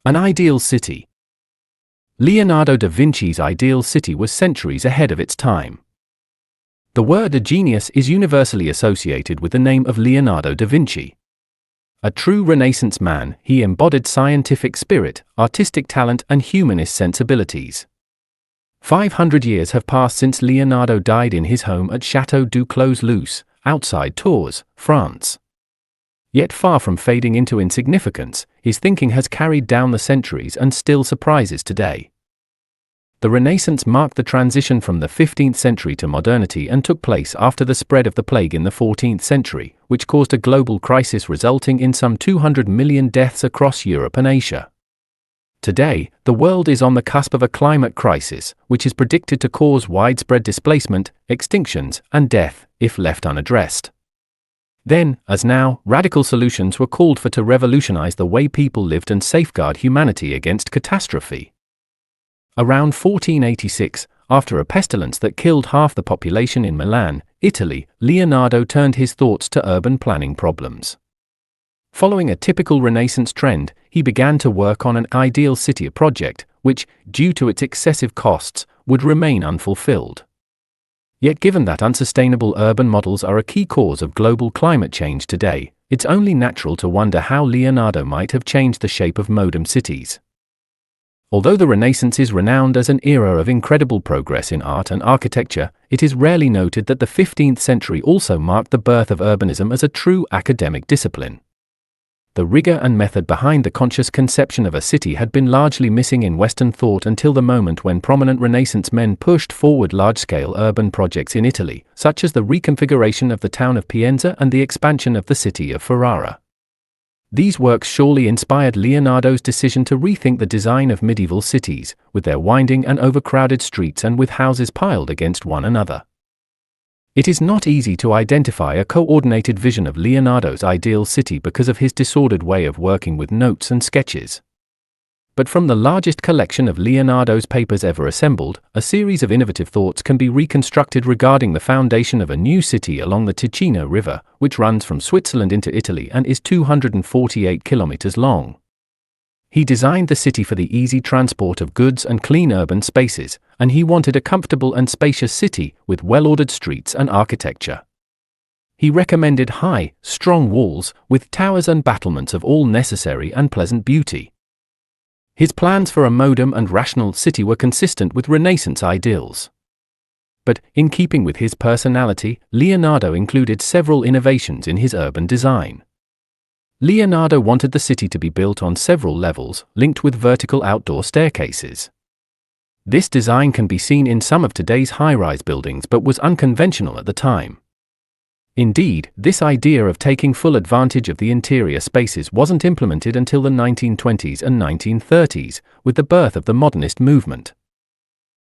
An ideal city. Leonardo da Vinci's ideal city was centuries ahead of its time. The word a genius is universally associated with the name of Leonardo da Vinci. A true Renaissance man, he embodied scientific spirit, artistic talent, and humanist sensibilities. 500 years have passed since Leonardo died in his home at Château du Clos-Luz, outside Tours, France. Yet far from fading into insignificance, his thinking has carried down the centuries and still surprises today. The Renaissance marked the transition from the 15th century to modernity and took place after the spread of the plague in the 14th century, which caused a global crisis resulting in some 200 million deaths across Europe and Asia. Today, the world is on the cusp of a climate crisis, which is predicted to cause widespread displacement, extinctions, and death, if left unaddressed. Then, as now, radical solutions were called for to revolutionize the way people lived and safeguard humanity against catastrophe. Around 1486, after a pestilence that killed half the population in Milan, Italy, Leonardo turned his thoughts to urban planning problems. Following a typical Renaissance trend, he began to work on an ideal city project, which, due to its excessive costs, would remain unfulfilled. Yet given that unsustainable urban models are a key cause of global climate change today, it's only natural to wonder how Leonardo might have changed the shape of modern cities. Although the Renaissance is renowned as an era of incredible progress in art and architecture, it is rarely noted that the 15th century also marked the birth of urbanism as a true academic discipline. The rigor and method behind the conscious conception of a city had been largely missing in Western thought until the moment when prominent Renaissance men pushed forward large-scale urban projects in Italy, such as the reconfiguration of the town of Pienza and the expansion of the city of Ferrara. These works surely inspired Leonardo's decision to rethink the design of medieval cities, with their winding and overcrowded streets and with houses piled against one another. It is not easy to identify a coordinated vision of Leonardo's ideal city because of his disordered way of working with notes and sketches. But from the largest collection of Leonardo's papers ever assembled, a series of innovative thoughts can be reconstructed regarding the foundation of a new city along the Ticino River, which runs from Switzerland into Italy and is 248 kilometers long. He designed the city for the easy transport of goods and clean urban spaces, and he wanted a comfortable and spacious city with well-ordered streets and architecture. He recommended high, strong walls, with towers and battlements of all necessary and pleasant beauty. His plans for a modern and rational city were consistent with Renaissance ideals. But, in keeping with his personality, Leonardo included several innovations in his urban design. Leonardo wanted the city to be built on several levels, linked with vertical outdoor staircases. This design can be seen in some of today's high-rise buildings but was unconventional at the time. Indeed, this idea of taking full advantage of the interior spaces wasn't implemented until the 1920s and 1930s, with the birth of the modernist movement.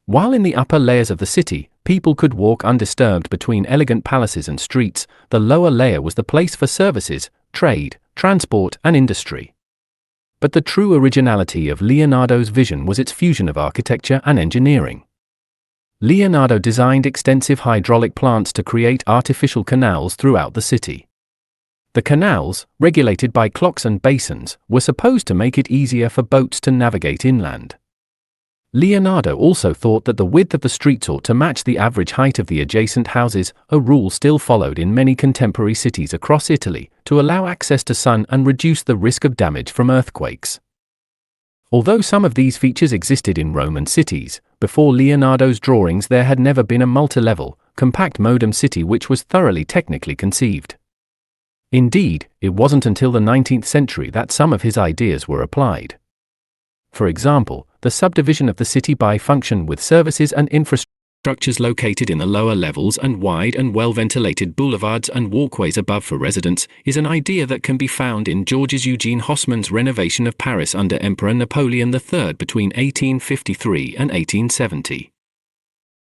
While in the upper layers of the city, people could walk undisturbed between elegant palaces and streets, the lower layer was the place for services, trade, transport, and industry. But the true originality of Leonardo's vision was its fusion of architecture and engineering. Leonardo designed extensive hydraulic plants to create artificial canals throughout the city. The canals, regulated by clocks and basins, were supposed to make it easier for boats to navigate inland. Leonardo also thought that the width of the streets ought to match the average height of the adjacent houses, a rule still followed in many contemporary cities across Italy, to allow access to sun and reduce the risk of damage from earthquakes. Although some of these features existed in Roman cities, before Leonardo's drawings there had never been a multi-level, compact modern city which was thoroughly technically conceived. Indeed, it wasn't until the 19th century that some of his ideas were applied. For example, the subdivision of the city by function with services and infrastructures located in the lower levels and wide and well-ventilated boulevards and walkways above for residents is an idea that can be found in Georges Eugene Haussmann's renovation of Paris under Emperor Napoleon III between 1853 and 1870.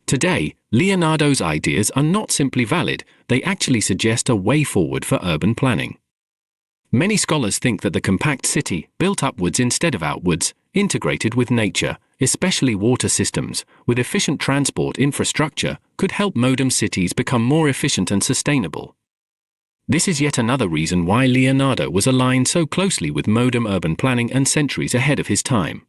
Today, Leonardo's ideas are not simply valid, they actually suggest a way forward for urban planning. Many scholars think that the compact city, built upwards instead of outwards, integrated with nature, especially water systems, with efficient transport infrastructure, could help modern cities become more efficient and sustainable. This is yet another reason why Leonardo was aligned so closely with modern urban planning and centuries ahead of his time.